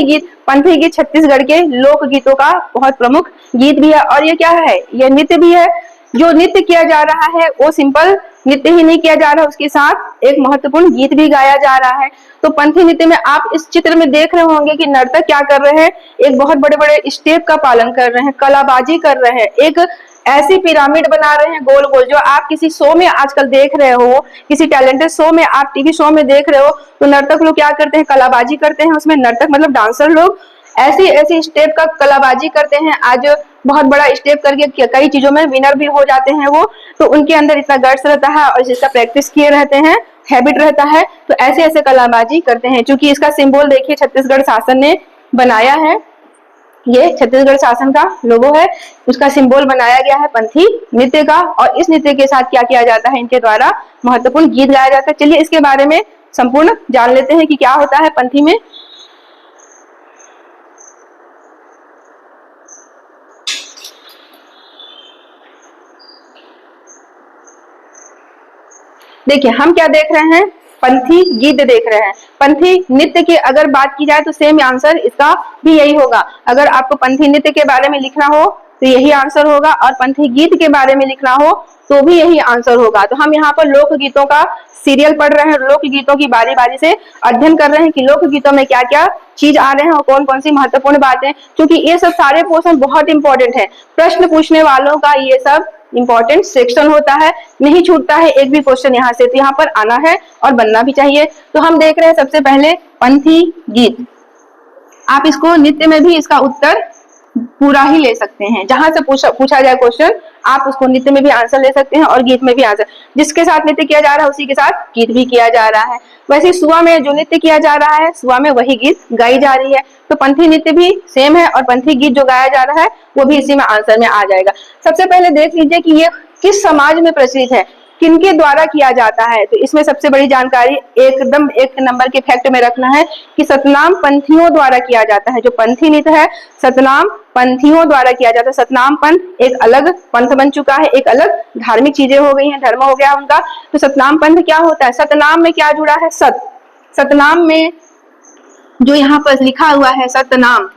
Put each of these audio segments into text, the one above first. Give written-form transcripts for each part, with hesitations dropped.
पंथी गीत, पंथी गीत छत्तीसगढ़ के लोक गीतों का बहुत प्रमुख गीत भी है। और ये क्या है, ये नृत्य भी है। जो नृत्य किया जा रहा है वो सिंपल नृत्य ही नहीं किया जा रहा, उसके साथ एक महत्वपूर्ण गीत भी गाया जा रहा है। तो पंथी नृत्य में आप इस चित्र में देख रहे होंगे कि नर्तक क्या कर रहे हैं, एक बहुत बड़े बड़े स्टेप का पालन कर रहे हैं, कलाबाजी कर रहे हैं, एक ऐसी पिरामिड बना रहे हैं गोल गोल, जो आप किसी शो में आजकल देख रहे हो, किसी टैलेंटेड शो में, आप टीवी शो में देख रहे हो, तो नर्तक लोग क्या करते हैं, कलाबाजी करते हैं। उसमें नर्तक मतलब डांसर लोग ऐसी ऐसी स्टेप का कलाबाजी करते हैं, आज बहुत बड़ा स्टेप करके कई चीजों में विनर भी हो जाते हैं वो। तो उनके अंदर इतना गट्स रहता है और जिसका प्रैक्टिस किए रहते हैं, हैबिट रहता है, तो ऐसे ऐसे कलाबाजी करते हैं। क्योंकि इसका सिंबल देखिए छत्तीसगढ़ शासन ने बनाया है, ये छत्तीसगढ़ शासन का लोगो है, उसका सिंबल बनाया गया है पंथी नृत्य का। और इस नृत्य के साथ क्या किया जाता है, इनके द्वारा महत्वपूर्ण गीत गाया जाता है। चलिए इसके बारे में संपूर्ण जान लेते हैं कि क्या होता है पंथी में। देखिए हम क्या देख रहे हैं, पंथी गीत देख रहे हैं। पंथी नृत्य की अगर बात की जाए तो सेम आंसर इसका भी यही होगा। अगर आपको पंथी नृत्य के बारे में लिखना हो तो यही आंसर होगा, और पंथी गीत के बारे में लिखना हो तो भी यही आंसर होगा। तो हम यहाँ पर लोक गीतों का सीरियल पढ़ रहे हैं, लोक गीतों की बारी बारी से अध्ययन कर रहे हैं कि लोक गीतों में क्या क्या चीज आ रहे हैं और कौन कौन सी महत्वपूर्ण बातें, क्योंकि ये सब सारे पोर्शन बहुत इंपॉर्टेंट है। प्रश्न पूछने वालों का ये सब इंपॉर्टेंट सेक्शन होता है, नहीं छूटता है एक भी क्वेश्चन यहाँ से, तो यहाँ पर आना है और बनना भी चाहिए। तो हम देख रहे हैं सबसे पहले पंथी गीत। आप इसको नृत्य में भी इसका उत्तर पूरा ही ले सकते हैं, जहां से पूछा जाए क्वेश्चन आप उसको नृत्य में भी आंसर ले सकते हैं और गीत में भी आंसर। जिसके साथ नृत्य किया जा रहा है उसी के साथ गीत भी किया जा रहा है। वैसे सुआ में जो नृत्य किया जा रहा है, सुआ में वही गीत गाई जा रही है। तो पंथी नृत्य भी सेम है और पंथी गीत जो गाया जा रहा है वो भी इसी में आंसर में आ जाएगा। सबसे पहले देख लीजिए कि ये किस समाज में प्रचलित है, किनके द्वारा किया जाता है। तो इसमें सबसे बड़ी जानकारी एकदम एक नंबर के फैक्ट में रखना है कि सतनाम पंथियों द्वारा किया जाता है। जो पंथी नृत्य है सतनाम पंथियों द्वारा किया जाता है। सतनाम पंथ एक अलग पंथ बन चुका है, एक अलग धार्मिक चीजें हो गई हैं, धर्म हो गया उनका। तो सतनाम पंथ क्या होता है, सतनाम में क्या जुड़ा है, सत। सतनाम में जो यहाँ पर लिखा हुआ है सतनाम,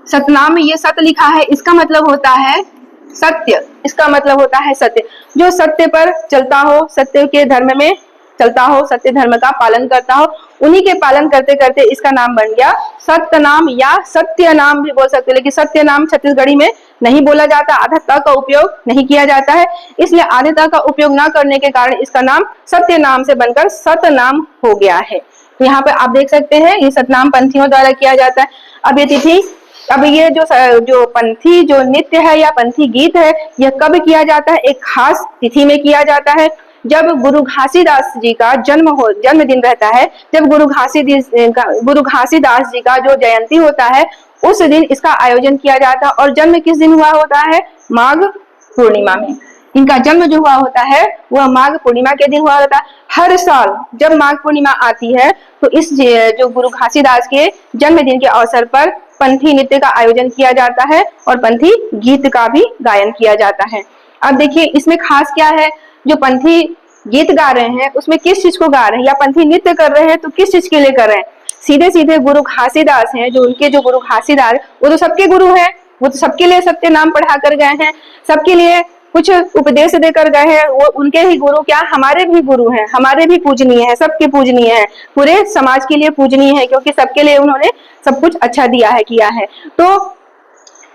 सतनाम में ये सत लिखा है, इसका मतलब होता है सत्य, इसका मतलब होता है सत्य। जो सत्य पर चलता हो, सत्य के धर्म में चलता हो, सत्य धर्म का पालन करता हो, उन्हीं के पालन करते करते इसका नाम बन गया सत्य नाम या सत्य नाम भी बोल सकते हैं। लेकिन सत्य नाम छत्तीसगढ़ी में नहीं बोला जाता, आधा त का उपयोग नहीं किया जाता है, इसलिए आधे त का उपयोग ना करने के कारण इसका नाम सत्य नाम से बनकर सत नाम हो गया है। तो यहाँ पे आप देख सकते हैं ये सतनाम पंथियों द्वारा किया जाता है। अब ये तिथि, अब ये जो पंथी जो नृत्य है या पंथी गीत है, यह कब किया जाता है, एक खास तिथि में किया जाता है जब गुरु घासीदास जी का जन्मदिन रहता है। जब गुरु घासीदास जी का जो जयंती होता है उस दिन इसका आयोजन किया जाता है। और जन्म किस दिन हुआ होता है, माघ पूर्णिमा में। इनका जन्म जो हुआ होता है वह माघ पूर्णिमा के दिन हुआ होता है। हर साल जब माघ पूर्णिमा आती है तो इस जो गुरु घासीदास के जन्मदिन के अवसर पर पंथी नृत्य का आयोजन किया जाता है और पंथी गीत का भी गायन किया जाता है। अब देखिए इसमें खास क्या है, जो पंथी गीत गा रहे हैं उसमें किस चीज को गा रहे हैं, या पंथी नृत्य कर रहे हैं तो किस चीज के लिए कर रहे हैं। सीधे सीधे गुरु घासीदास हैं, जो उनके जो गुरु घासीदास वो तो सबके गुरु हैं, वो तो सबके लिए सत्य नाम पढ़ा कर गए हैं, सबके लिए कुछ उपदेश देकर गए हैं। वो उनके ही गुरु क्या, हमारे भी गुरु हैं, हमारे भी पूजनीय है, सबके पूजनीय है, पूरे समाज के लिए पूजनीय है, क्योंकि सबके लिए उन्होंने सब कुछ अच्छा दिया है, किया है। तो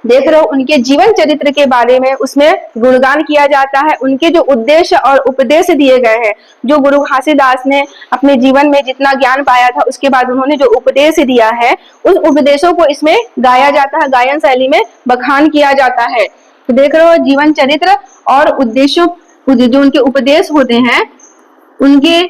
देख रहे हो उनके जीवन चरित्र के बारे में उसमें गुणगान किया जाता है। उनके जो उद्देश्य और उपदेश दिए गए हैं, जो गुरु घासीदास ने अपने जीवन में जितना ज्ञान पाया था उसके बाद उन्होंने जो उपदेश दिया है उस उपदेशों को इसमें गाया जाता है, गायन शैली में बखान किया जाता है। तो देख रहे हो जीवन चरित्र और उद्देश्यों, जो उनके उपदेश होते हैं उनके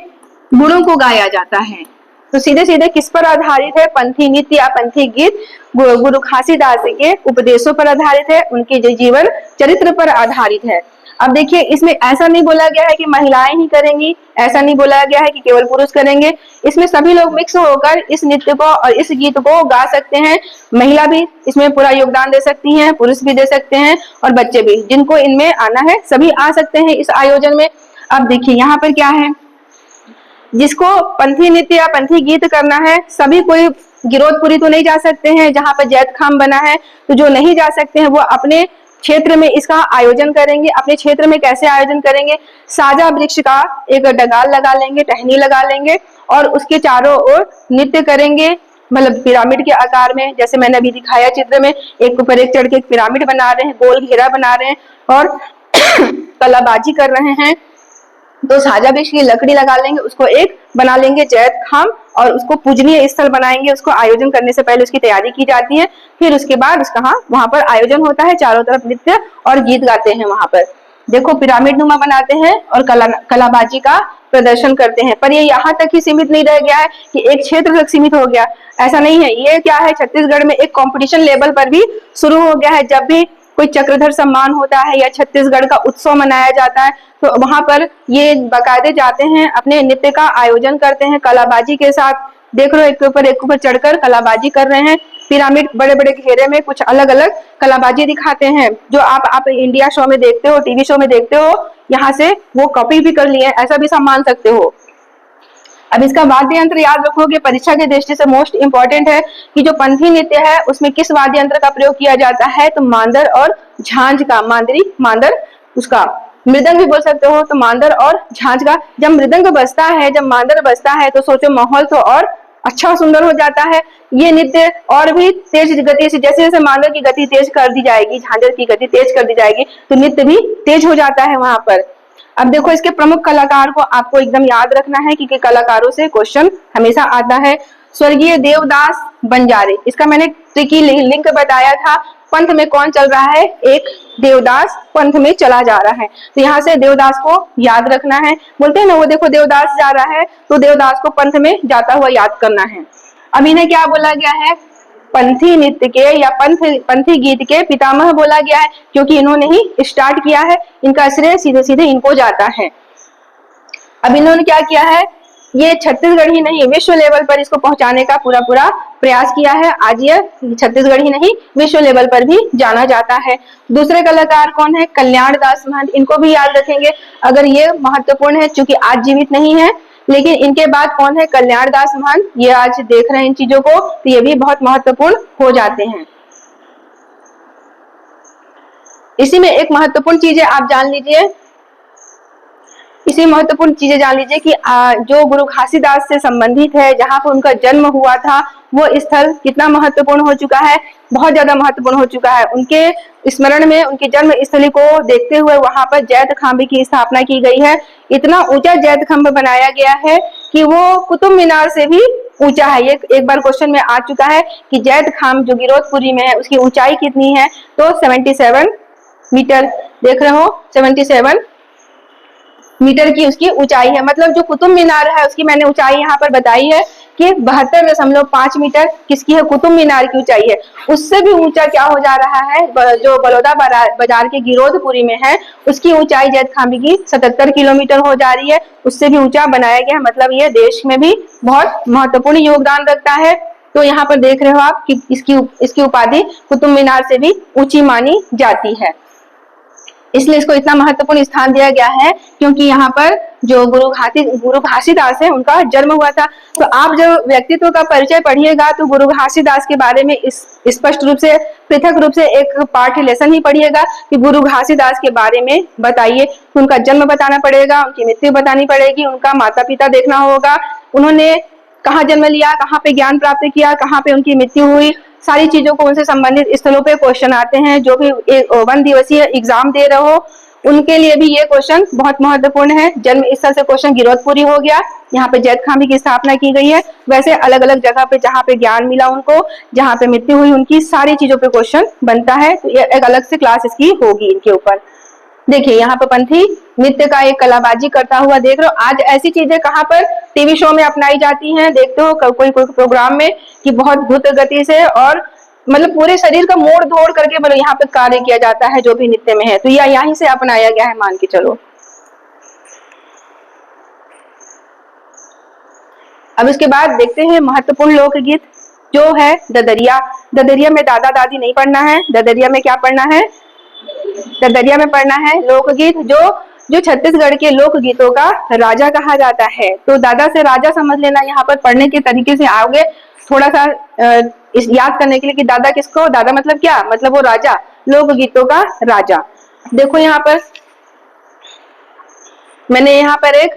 गुणों को गाया जाता है। तो सीधे सीधे किस पर आधारित है, पंथी नृत्य या पंथी गीत गुरु घासीदास के उपदेशों पर आधारित है, उनके जो जीवन चरित्र पर आधारित है। अब देखिए इसमें ऐसा नहीं बोला गया है कि महिलाएं ही करेंगी, ऐसा नहीं बोला गया है कि केवल पुरुष करेंगे। इसमें सभी लोग मिक्स होकर इस नृत्य को और इस गीत को गा सकते हैं। महिला भी इसमें पूरा योगदान दे सकती हैं, पुरुष भी दे सकते हैं और बच्चे भी, जिनको इनमें आना है सभी आ सकते हैं इस आयोजन में। अब देखिए यहाँ पर क्या है, जिसको पंथी नृत्य या पंथी गीत करना है सभी कोई गिरोधपुरी तो नहीं जा सकते हैं जहां पर जैत खाम बना है, तो जो नहीं जा सकते हैं वो अपने क्षेत्र में इसका आयोजन करेंगे। अपने क्षेत्र में कैसे आयोजन करेंगे, साजा वृक्ष का एक डगाल लगा लेंगे, टहनी लगा लेंगे और उसके चारों ओर नृत्य करेंगे, मतलब पिरामिड के आकार में, जैसे मैंने अभी दिखाया चित्र में, एक ऊपर एक चढ़ के एक पिरामिड बना रहे हैं, गोल घेरा बना रहे हैं और कलाबाजी कर रहे हैं। तो साजा वृक्ष की लकड़ी लगा लेंगे, उसको एक बना लेंगे जैत खाम और उसको पूजनीय स्थल बनाएंगे। उसको आयोजन करने से पहले उसकी तैयारी की जाती है, फिर उसके बाद उसका वहां पर आयोजन होता है, चारों तरफ नृत्य और गीत गाते हैं। वहां पर देखो पिरामिड नुमा बनाते हैं और कलाबाजी का प्रदर्शन करते हैं। पर ये यहाँ तक ही सीमित नहीं रह गया है कि एक क्षेत्र तक सीमित हो गया, ऐसा नहीं है। ये क्या है, छत्तीसगढ़ में एक कंपटीशन लेवल पर भी शुरू हो गया है। जब भी कोई चक्रधर सम्मान होता है या छत्तीसगढ़ का उत्सव मनाया जाता है तो वहां पर ये बाकायदे जाते हैं, अपने नृत्य का आयोजन करते हैं कलाबाजी के साथ। देख लो एक के ऊपर चढ़कर कलाबाजी कर रहे हैं, पिरामिड बड़े बड़े घेरे में कुछ अलग अलग कलाबाजी दिखाते हैं, जो आप इंडिया शो में देखते हो, टीवी शो में देखते हो, यहाँ से वो कॉपी भी कर लिए, ऐसा भी सब मान सकते हो। अब इसका वाद्य यंत्र याद रखोगे, परीक्षा की दृष्टि से मोस्ट इंपॉर्टेंट है कि जो पंथी नृत्य है उसमें किस वाद्य यंत्र का प्रयोग किया जाता है, तो मांदर और झांझ का, मांदर उसका, मृदंग भी बोल सकते हो, तो मांदर और झांझ का। जब मृदंग बजता है, जब मांदर बजता है तो सोचो माहौल तो और अच्छा सुंदर हो जाता है। ये नृत्य और भी तेज गति से, जैसे जैसे मांदर की गति तेज कर दी जाएगी, झांझर की गति तेज कर दी जाएगी, तो नृत्य भी तेज हो जाता है वहां पर। अब देखो इसके प्रमुख कलाकार को आपको एकदम याद रखना है क्योंकि कलाकारों से क्वेश्चन हमेशा आता है। स्वर्गीय देवदास बंजारे, इसका मैंने ट्रिकी लिंक बताया था। पंथ में कौन चल रहा है, एक देवदास पंथ में चला जा रहा है, तो यहाँ से देवदास को याद रखना है। बोलते हैं ना, वो देखो देवदास जा रहा है, तो देवदास को पंथ में जाता हुआ याद करना है। अब इन्हें क्या बोला गया है, पंथी नृत्य के या पंथी गीत के पितामह बोला गया है, क्योंकि इन्होंने ही स्टार्ट किया है, इनका श्रेय सीधे सीधे इनको जाता है। अब इन्होंने क्या किया है, ये छत्तीसगढ़ ही नहीं विश्व लेवल पर इसको पहुंचाने का पूरा पूरा प्रयास किया है। आज ये छत्तीसगढ़ ही नहीं विश्व लेवल पर भी जाना जाता है। दूसरे कलाकार कौन है, कल्याण दास महंत, इनको भी याद रखेंगे अगर ये महत्वपूर्ण है, क्योंकि आज जीवित नहीं है। लेकिन इनके बाद कौन है, कल्याण दास महंत, ये आज देख रहे हैं इन चीजों को, तो ये भी बहुत महत्वपूर्ण हो जाते हैं। इसी में एक महत्वपूर्ण चीजें आप जान लीजिए, इसी महत्वपूर्ण चीजें जान लीजिए कि जो गुरु घासीदास से संबंधित है, जहां पर उनका जन्म हुआ था, वो स्थल कितना महत्वपूर्ण हो चुका है, बहुत ज्यादा महत्वपूर्ण हो चुका है। उनके स्मरण में, उनकी जन्म स्थली को देखते हुए वहां पर जैत खाम्ब की स्थापना की गई है। इतना ऊंचा जैत खाम्ब बनाया गया है कि वो कुतुब मीनार से भी ऊंचा है। ये एक बार क्वेश्चन में आ चुका है कि जैत खाम्ब जो गिरोधपुरी में है उसकी ऊंचाई कितनी है, तो 77 मीटर, देख रहे हो 77 मीटर की उसकी ऊंचाई है। मतलब जो कुतुब मीनार है उसकी मैंने ऊंचाई यहाँ पर बताई है कि 72.5 मीटर किसकी है, कुतुब मीनार की ऊंचाई है। उससे भी ऊंचा क्या हो जा रहा है, जो बलौदा बाजार के गिरोधपुरी में है उसकी ऊंचाई जैत खाम्बी की 77 किलोमीटर हो जा रही है, उससे भी ऊंचा बनाया गया। मतलब ये देश में भी बहुत महत्वपूर्ण योगदान रखता है। तो यहाँ पर देख रहे हो आप कि इसकी उपाधि कुतुब मीनार से भी ऊंची मानी जाती है, इसलिए इसको इतना महत्वपूर्ण स्थान दिया गया है क्योंकि यहाँ पर जो गुरु घासीदास है उनका जन्म हुआ था। तो आप जब व्यक्तित्व का परिचय पढ़िएगा तो गुरु घासीदास के बारे में इस स्पष्ट रूप से, पृथक रूप से एक पाठ लेसन ही पढ़िएगा कि गुरु घासीदास के बारे में बताइए। उनका जन्म बताना पड़ेगा, उनकी मृत्यु बतानी पड़ेगी, उनका माता पिता देखना होगा, उन्होंने कहाँ जन्म लिया, कहाँ पे ज्ञान प्राप्त किया, कहाँ पे उनकी मृत्यु हुई, सारी चीजों को उनसे संबंधित स्थलों पे क्वेश्चन आते हैं। जो भी 1 दिवसीय एग्जाम दे रहे हो उनके लिए भी ये क्वेश्चन बहुत महत्वपूर्ण है। जन्म स्थल से क्वेश्चन गिरोधपुरी हो गया, यहाँ पे जैत खाम्बी की स्थापना की गई है। वैसे अलग अलग जगह पे जहाँ पे ज्ञान मिला उनको, जहाँ पे मृत्यु हुई, उनकी सारी चीजों पे क्वेश्चन बनता है। तो ये एक अलग से क्लास इसकी होगी इनके ऊपर। देखिए यहाँ पे पंथी नृत्य का एक कलाबाजी करता हुआ देख रहे हो। आज ऐसी चीजें कहाँ पर टीवी शो में अपनाई जाती हैं, देखते हो कोई प्रोग्राम में कि बहुत द्रुत गति से और मतलब पूरे शरीर का मोड़ धोड़ करके मतलब यहाँ पे कार्य किया जाता है जो भी नृत्य में है, तो यह यहीं से अपनाया गया है, मान के चलो। अब इसके बाद देखते हैं महत्वपूर्ण लोकगीत जो है ददरिया। ददरिया में दादा दादी नहीं पढ़ना है, ददरिया में क्या पढ़ना है, ददरिया में पढ़ना है लोकगीत जो छत्तीसगढ़ के लोकगीतों का राजा कहा जाता है। तो दादा से राजा समझ लेना, यहाँ पर पढ़ने के तरीके से आओगे थोड़ा सा इस याद करने के लिए कि दादा किसको, दादा मतलब क्या, मतलब वो राजा, लोकगीतों का राजा। देखो यहाँ पर मैंने यहाँ पर एक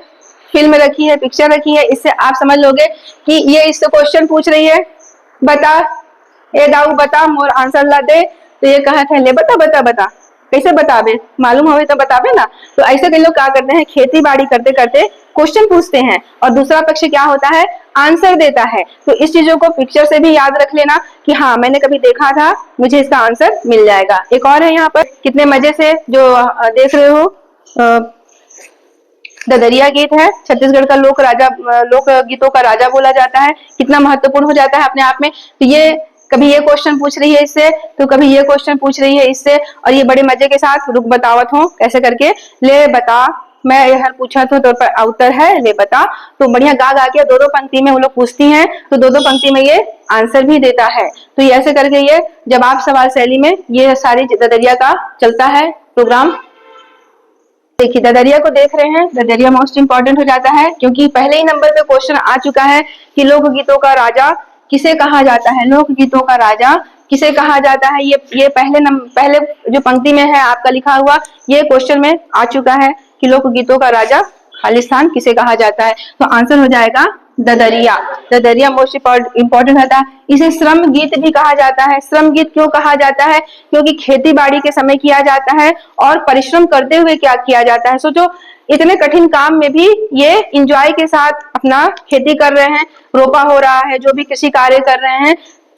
फिल्म रखी है, पिक्चर रखी है, इससे आप समझ लोगे कि ये इससे क्वेश्चन पूछ रही है, बता ए दाऊ बता मोर आंसर ला दे, तो ये कहा था ले बता बता बता, कैसे बतावे, मालूम हो तो बतावे ना। तो ऐसे कई लोग क्या करते हैं, खेती बाड़ी करते करते क्वेश्चन पूछते हैं और दूसरा पक्ष क्या होता है, आंसर देता है। तो इस चीजों को पिक्चर से भी याद रख लेना कि हाँ मैंने कभी देखा था, मुझे इसका आंसर मिल जाएगा। एक और है यहाँ पर, कितने मजे से जो देख रहे हो, ददरिया गीत है, छत्तीसगढ़ का लोक गीतों का राजा बोला जाता है, कितना महत्वपूर्ण हो जाता है अपने आप में। तो ये कभी ये क्वेश्चन पूछ रही है इससे, तो कभी ये क्वेश्चन पूछ रही है इससे, और ये बड़े मजे के साथ रुक बतावत हो कैसे करके, ले बता मैं यह पूछा तो उत्तर है ले बता। तो बढ़िया गा गा के दो दो पंक्ति में वो लोग पूछती हैं, तो दो दो पंक्ति में ये आंसर भी देता है। तो ये ऐसे करके ये जवाब सवाल शैली में ये सारी ददरिया का चलता है प्रोग्राम। देखिए ददरिया को देख रहे हैं, ददरिया मोस्ट इंपॉर्टेंट हो जाता है क्योंकि पहले ही नंबर पे क्वेश्चन आ चुका है कि लोकगीतों का राजा किसे कहा जाता है, लोकगीतों का राजा किसे कहा जाता है। ये पहले जो पंक्ति में है आपका लिखा हुआ, ये क्वेश्चन में आ चुका है कि लोकगीतों का राजा खालिस्तान किसे कहा जाता है। तो आंसर हो जाएगा ददरिया। ददरिया मोस्ट इंपॉर्टेंट होता है। इसे श्रम गीत भी कहा जाता है। श्रम गीत क्यों कहा जाता है, क्योंकि खेती बाड़ी के समय किया जाता है और परिश्रम करते हुए क्या किया जाता है। सोचो इतने कठिन काम में भी ये इंजॉय के साथ अपना खेती कर रहे हैं, रोपा हो रहा है, जो भी कृषि कार्य कर रहे हैं,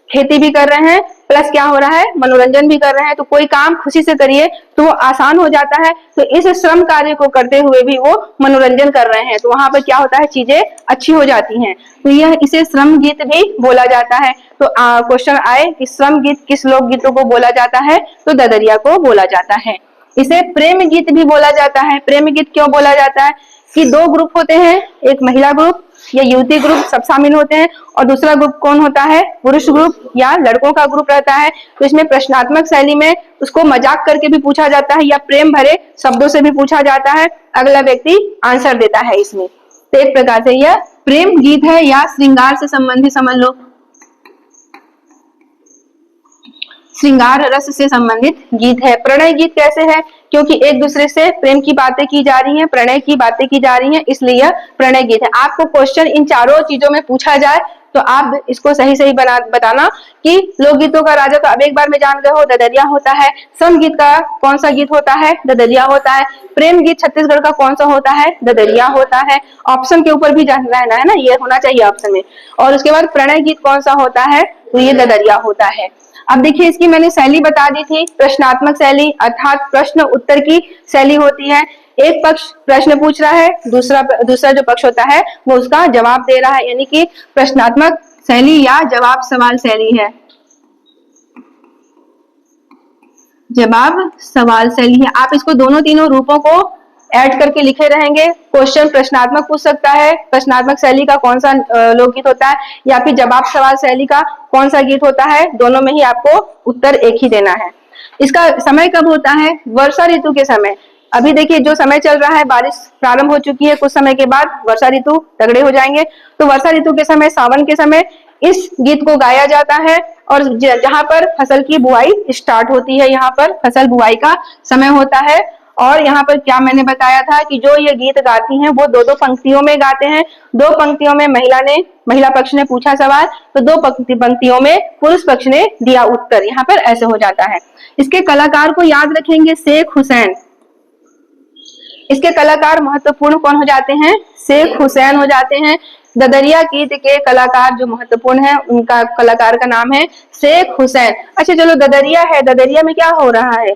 खेती भी कर रहे हैं, प्लस क्या हो रहा है, मनोरंजन भी कर रहे हैं। तो कोई काम खुशी से करिए तो वो आसान हो जाता है। तो इस श्रम कार्य को करते हुए भी वो मनोरंजन कर रहे हैं, तो वहां पर क्या होता है, चीजें अच्छी हो जाती हैं। तो यह इसे श्रम गीत भी बोला जाता है। तो क्वेश्चन आए कि श्रम गीत किस लोक गीतों को बोला जाता है, तो ददरिया को बोला जाता है। इसे प्रेम गीत भी बोला जाता है। प्रेम गीत क्यों बोला जाता है कि दो ग्रुप होते हैं, एक महिला ग्रुप या युवती ग्रुप सब शामिल होते हैं और दूसरा ग्रुप कौन होता है, पुरुष ग्रुप या लड़कों का ग्रुप रहता है। तो इसमें प्रश्नात्मक शैली में उसको मजाक करके भी पूछा जाता है या प्रेम भरे शब्दों से भी पूछा जाता है, अगला व्यक्ति आंसर देता है इसमें। तो एक प्रकार से यह प्रेम गीत है या श्रृंगार से संबंधित समझ लो, श्रृंगार रस से संबंधित गीत है। प्रणय गीत कैसे है, क्योंकि एक दूसरे से प्रेम की बातें की जा रही हैं, प्रणय की बातें की जा रही हैं, इसलिए यह प्रणय गीत है। आपको क्वेश्चन इन चारों चीजों में पूछा जाए तो आप इसको सही सही बताना कि लोकगीतों का राजा तो अब एक बार में जान गए हो, ददरिया होता है। सम गीत का कौन सा गीत होता है, ददरिया होता है। प्रेम गीत छत्तीसगढ़ का कौन सा होता है, ददरिया होता है। ऑप्शन के ऊपर भी जान रहना है ना, ये होना चाहिए ऑप्शन में। और उसके बाद प्रणय गीत कौन सा होता है, तो ये ददरिया होता है। अब देखिए इसकी मैंने शैली बता दी थी, प्रश्नात्मक शैली अर्थात प्रश्न उत्तर की शैली होती है। एक पक्ष प्रश्न पूछ रहा है, दूसरा जो पक्ष होता है वो उसका जवाब दे रहा है, यानी कि प्रश्नात्मक शैली या जवाब सवाल शैली है, जवाब सवाल शैली है। आप इसको दोनों तीनों रूपों को ऐड करके लिखे रहेंगे। क्वेश्चन प्रश्नात्मक पूछ सकता है, प्रश्नात्मक शैली का कौन सा लोकगीत होता है, या फिर जवाब सवाल शैली का कौन सा गीत होता है, दोनों में ही आपको उत्तर एक ही देना है। इसका समय कब होता है, वर्षा ऋतु के समय। अभी देखिए जो समय चल रहा है, बारिश प्रारंभ हो चुकी है, कुछ समय के बाद वर्षा ऋतु तगड़े हो जाएंगे। तो वर्षा ऋतु के समय, सावन के समय इस गीत को गाया जाता है और जहां पर फसल की बुआई स्टार्ट होती है, यहाँ पर फसल बुआई का समय होता है। और यहाँ पर क्या मैंने बताया था कि जो ये गीत गाती हैं वो दो दो पंक्तियों में गाते हैं। दो पंक्तियों में महिला पक्ष ने पूछा सवाल, तो दो पंक्तियों में पुरुष पक्ष ने दिया उत्तर। यहाँ पर ऐसे हो जाता है। इसके कलाकार को याद रखेंगे, शेख हुसैन। इसके कलाकार महत्वपूर्ण कौन हो जाते हैं, शेख हुसैन हो जाते हैं। ददरिया गीत के कलाकार जो महत्वपूर्ण है, उनका कलाकार का नाम है शेख हुसैन। अच्छा चलो ददरिया है, ददरिया में क्या हो रहा है,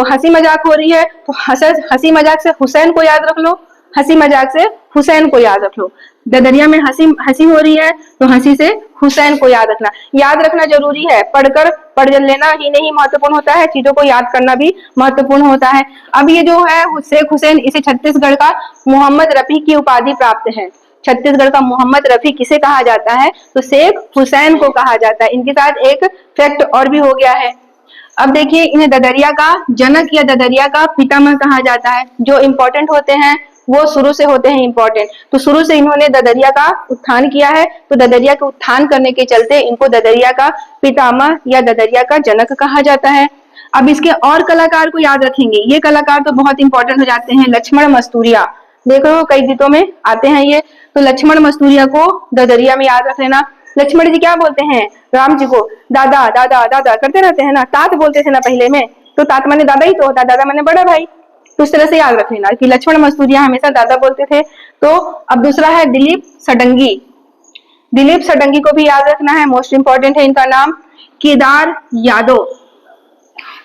हंसी मजाक हो रही है, तो हंसी मजाक से हुसैन को याद रख लो, हंसी मजाक से हुसैन को याद रख लो। ददरिया में हंसी हो रही है तो हंसी से हुसैन को याद रखना जरूरी है। पढ़ लेना ही नहीं महत्वपूर्ण होता है, चीजों को याद करना भी महत्वपूर्ण होता है। अब ये जो है शेख हुसैन, इसे छत्तीसगढ़ का मोहम्मद रफी की उपाधि प्राप्त है। छत्तीसगढ़ का मोहम्मद रफी किसे कहा जाता है, तो शेख हुसैन को कहा जाता है। इनके साथ एक फैक्ट और भी हो गया है। अब देखिए इन्हें ददरिया का जनक या ददरिया का पितामह कहा जाता है। जो इंपॉर्टेंट होते हैं वो शुरू से होते हैं इंपॉर्टेंट। तो शुरू से इन्होंने ददरिया का उत्थान किया है, तो ददरिया का उत्थान करने के चलते इनको ददरिया का पितामह या ददरिया का जनक कहा जाता है। अब इसके और कलाकार को याद रखेंगे, ये कलाकार तो बहुत इंपॉर्टेंट हो जाते हैं। लक्ष्मण मस्तूरिया, देखो कई गीतों में आते हैं ये, तो लक्ष्मण मस्तूरिया को ददरिया में याद रख लेना। लक्ष्मण जी क्या बोलते हैं राम जी को? दादा दादा दादा करते रहते हैं ना, तात बोलते थे ना पहले में, तो तात माने दादा ही तो होता, दादा माने बड़ा भाई, तो इस तरह से याद रख लेना कि लक्ष्मण मस्तूरिया हमेशा दादा बोलते थे। तो अब दूसरा है दिलीप सडंगी, दिलीप सडंगी को भी याद रखना है, मोस्ट इंपॉर्टेंट है इनका नाम। केदार यादव,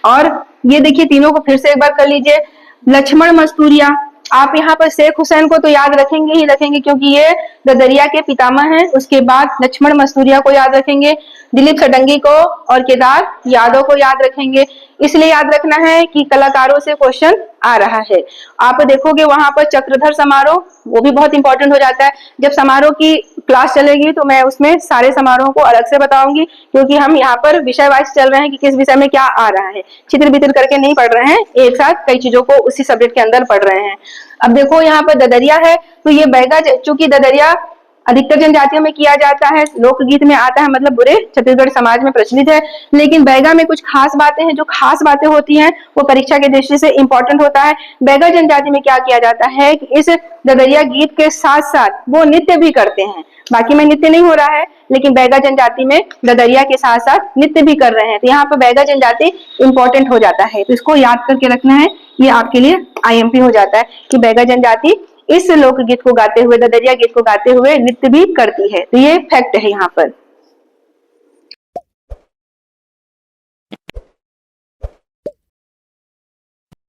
और ये देखिए तीनों को फिर से एक बार कर लीजिए। लक्ष्मण मस्तूरिया, आप यहाँ पर शेख हुसैन को तो याद रखेंगे ही रखेंगे क्योंकि ये ददरिया के पितामह हैं। उसके बाद लक्ष्मण मस्तूरिया को याद रखेंगे, दिलीप सडंगी को और केदार यादव को याद रखेंगे। इसलिए याद रखना है कि कलाकारों से क्वेश्चन आ रहा है। आप देखोगे वहां पर चक्रधर समारोह, वो भी बहुत इंपॉर्टेंट हो जाता है। जब समारोह की क्लास चलेगी तो मैं उसमें सारे समारोह को अलग से बताऊंगी, क्योंकि हम यहाँ पर विषय वाइज चल रहे हैं कि किस विषय में क्या आ रहा है, चित्र बितर करके नहीं पढ़ रहे हैं, एक साथ कई चीजों को उसी सब्जेक्ट के अंदर पढ़ रहे हैं। अब देखो यहाँ पर ददरिया है, तो ये बैगा, चूंकि ददरिया अधिकतर जनजातियों में किया जाता है, लोकगीत में आता है, मतलब पूरे छत्तीसगढ़ समाज में प्रचलित है। लेकिन बैगा में कुछ खास बातें हैं, जो खास बातें होती हैं वो परीक्षा के दृष्टि से इंपॉर्टेंट होता है। बैगा जनजाति में क्या किया जाता है कि इस ददरिया गीत के साथ साथ वो नृत्य भी करते हैं। बाकी में नृत्य नहीं हो रहा है, लेकिन बैगा जनजाति में ददरिया के साथ साथ नृत्य भी कर रहे हैं। तो यहाँ पर बैगा जनजाति इंपॉर्टेंट हो जाता है, तो इसको याद करके रखना है। ये आपके लिए आईएमपी हो जाता है कि बैगा जनजाति इस लोकगीत को गाते हुए, ददरिया गीत को गाते हुए नृत्य भी करती है। तो ये फैक्ट है यहाँ पर।